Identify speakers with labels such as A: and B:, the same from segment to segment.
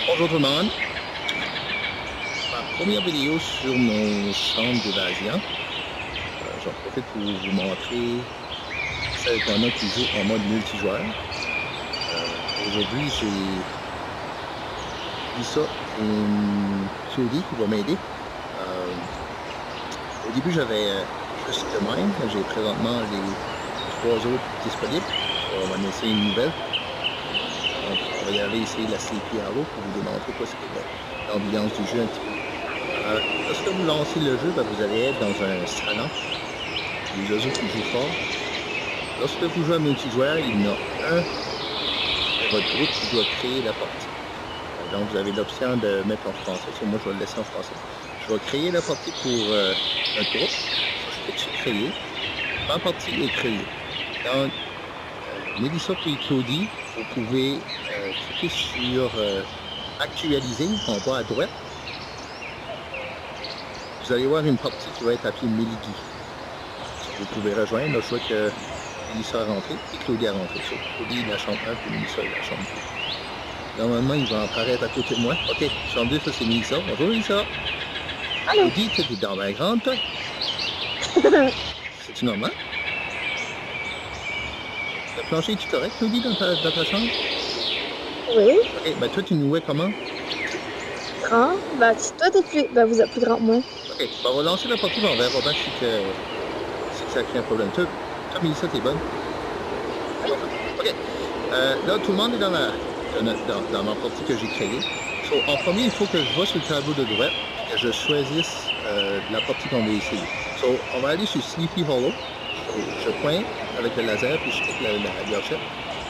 A: Bonjour tout le monde. Ma première vidéo sur nos chambres d'évasion. J'en profite pour vous montrer celle qu'on a qui joue en mode multijoueur. Aujourd'hui, j'ai Lisa et Claudie qui va m'aider. Au début, j'avais juste le même. J'ai présentement les 3 autres disponibles. On va en essayer une nouvelle. Donc, on va y aller essayer la CPRO pour vous démontrer quoi c'est l'ambiance du jeu un petit peu. Lorsque vous lancez le jeu, vous allez être dans un salon. Les oiseaux qui jouent fort. Lorsque vous jouez à multijoueur, il y en a un de votre groupe qui doit créer la partie. Donc vous avez l'option de mettre en français. Moi je vais le laisser en français. Je vais créer la partie pour notre groupe. Je fais dessus créer. Ma partie est créée. Donc Mélissa et Claudie, vous pouvez cliquer sur actualiser en bas à droite. Vous allez voir une partie qui va être appelée Méligi. Vous pouvez rejoindre. Là, je vois que Mélissa a rentré et Claudie a rentré. So, Claudie est la chambre 1 puis Mélissa est la chambre 2. Normalement, il va apparaître à côté de moi. OK, chambre 2, ça c'est Mélissa. Bonjour Mélissa.
B: Allô.
A: Claudie, tu es dans la grande, toi? C'est-tu normal? Le plancher, est-tu correct, Claudie, dans ta chambre?
B: Oui.
A: OK, ben toi, tu nous vois comment?
B: Grand. Bah, si toi, t'es plus... Bah, vous êtes plus grand que moi.
A: OK, ben, on va lancer la partie, on verra bien si ça crée un problème. Toi, Mélissa, t'es bonne?
B: Oui.
A: OK. Là, tout le monde est dans ma partie que j'ai créée. So, en premier, il faut que je vois sur le tableau de droite et que je choisisse la partie qu'on va essayer. So, on va aller sur Sleepy Hollow. So, je pointe avec le laser puis je clique la gâchette.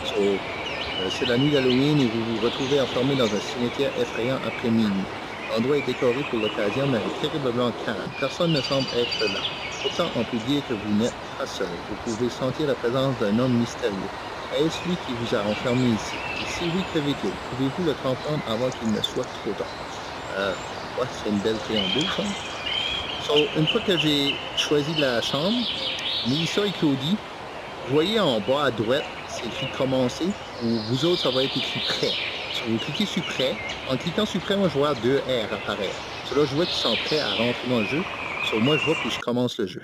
A: So, c'est la nuit d'Halloween et vous vous retrouvez enfermé dans un cimetière effrayant après minuit. L'endroit est décoré pour l'occasion, mais est terriblement calme. Personne ne semble être là. Pourtant, on peut dire que vous n'êtes pas seul. Vous pouvez sentir la présence d'un homme mystérieux. Est-ce lui qui vous a enfermé ici? Et si oui, que fait-il? Pouvez-vous le comprendre avant qu'il ne soit trop tard? Ouais, c'est une belle préambule, ça. So, une fois que j'ai choisi la chambre, Mélissa et Claudie, vous voyez en bas à droite, c'est écrit commencer, ou vous autres, ça va être écrit prêt. So, vous cliquez sur prêt. En cliquant sur prêt, moi, je vois 2 R apparaître. So, là, je vois qu'ils sont prêts à rentrer dans le jeu. So, moi, je vois puis je commence le jeu.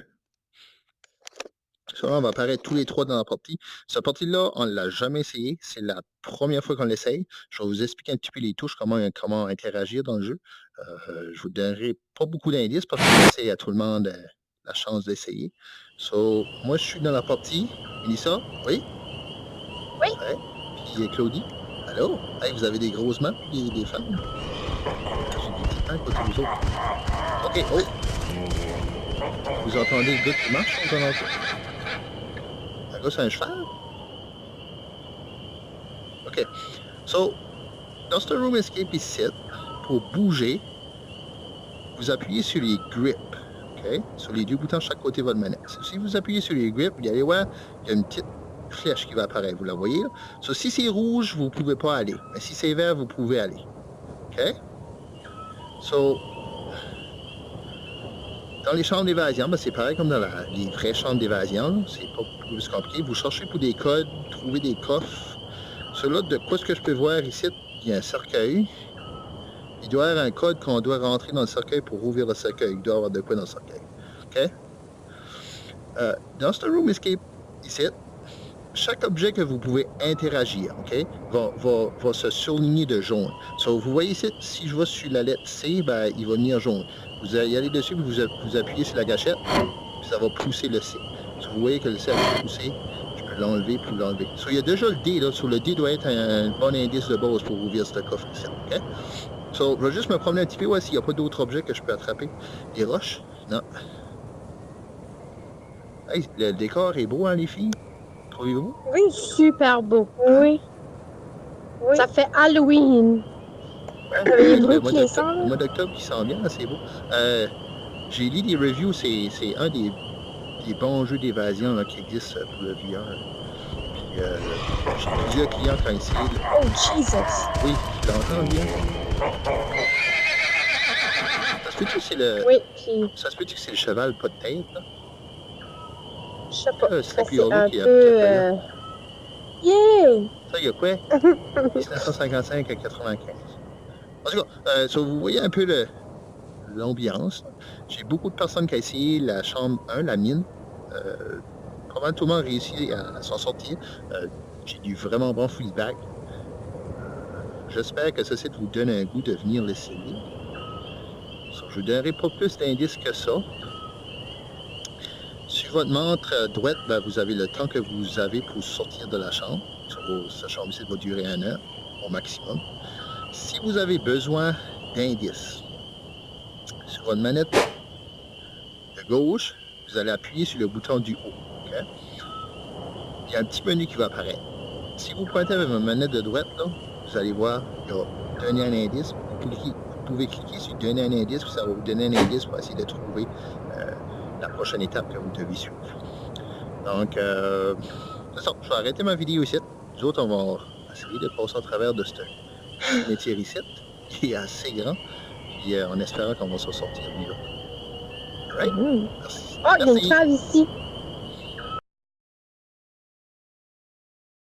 A: So, là, on va apparaître tous les 3 dans la partie. Cette partie-là, on ne l'a jamais essayé. C'est la première fois qu'on l'essaye. Je vais vous expliquer un petit peu les touches, comment interagir dans le jeu. Je vous donnerai pas beaucoup d'indices parce que c'est à tout le monde la chance d'essayer. So, moi, je suis dans la partie. Mélissa, oui?
B: Oui.
A: Ouais. Puis Claudie, allô? Hey, vous avez des grosses mains, des femmes? J'ai des petits pains, côté vous autres. OK, oh! Vous entendez le gars qui marche aux alentours? Un gars, c'est un cheval? OK. So, dans ce room escape ici, pour bouger, vous appuyez sur les grips. OK? Sur les 2 boutons de chaque côté de votre manette. Si vous appuyez sur les grips, vous allez voir, il y a une petite flèche qui va apparaître. Vous la voyez là? So, si c'est rouge, vous ne pouvez pas aller. Mais si c'est vert, vous pouvez aller. OK? So, dans les chambres d'évasion, c'est pareil comme dans les vraies chambres d'évasion. C'est pas plus compliqué. Vous cherchez pour des codes, trouvez des coffres. Cela, de quoi ce que je peux voir ici, il y a un cercueil. Il doit y avoir un code qu'on doit rentrer dans le cercueil pour ouvrir le cercueil. Il doit y avoir de quoi dans le cercueil. OK? Dans ce room escape ici, chaque objet que vous pouvez interagir, OK, va se surligner de jaune. So, vous voyez ici, si je vais sur la lettre C, ben, il va venir jaune. Vous allez aller dessus, vous appuyez sur la gâchette, puis ça va pousser le C. So, vous voyez que le C a poussé, je peux l'enlever puis l'enlever. So, il y a déjà le D, là. So, le D doit être un bon indice de base pour ouvrir ce coffre ici, OK? So, je vais juste me promener un petit peu, ouais, s'il n'y a pas d'autres objets que je peux attraper. Des roches? Non. Hey, le décor est beau, hein, les filles? Trouvez-vous?
B: Oui, super beau.
C: Oui. Oui.
B: Ça fait Halloween.
A: Ouais,
B: Le
A: mois d'octobre qui s'en vient, c'est beau. J'ai lu des reviews, c'est un des bons jeux d'évasion qui existent pour le VR. Puis j'ai plusieurs clients qui ont essayé.
B: Oh, Jesus!
A: Oui, tu l'entends bien? Ça se peut-tu que c'est le...
B: Oui, puis...
A: Ça se peut-tu que c'est le cheval pas de tête, là?
B: Je sais pas.
A: C'est
B: C'est un
A: qui a
B: peu... Yeah!
A: Ça, il y a quoi? 1955 à 95. En tout cas, vous voyez un peu l'ambiance. J'ai beaucoup de personnes qui ont essayé la chambre 1, la mine. Probablement tout le monde a réussi à s'en sortir. J'ai du vraiment bon feedback. J'espère que ça vous donne un goût de venir l'essayer. Je ne donnerai pas plus d'indices que ça. Sur votre montre droite, vous avez le temps que vous avez pour sortir de la chambre. Cette chambre ici va durer 1 heure au maximum. Si vous avez besoin d'indices, sur votre manette de gauche, vous allez appuyer sur le bouton du haut. Okay? Il y a un petit menu qui va apparaître. Si vous pointez avec votre manette de droite, là, vous allez voir, il y a donner un indice. Vous pouvez cliquer sur donner un indice, puis ça va vous donner un indice pour essayer de trouver la prochaine étape que vous devez suivre. Donc, c'est ça. Je vais arrêter ma vidéo ici. Nous autres, on va essayer de passer à travers de ce métier ici, qui est assez grand, puis en espérant qu'on va s'en sortir mieux. Right? Merci.
B: Oh, il y a une
A: Merci.
B: trave ici.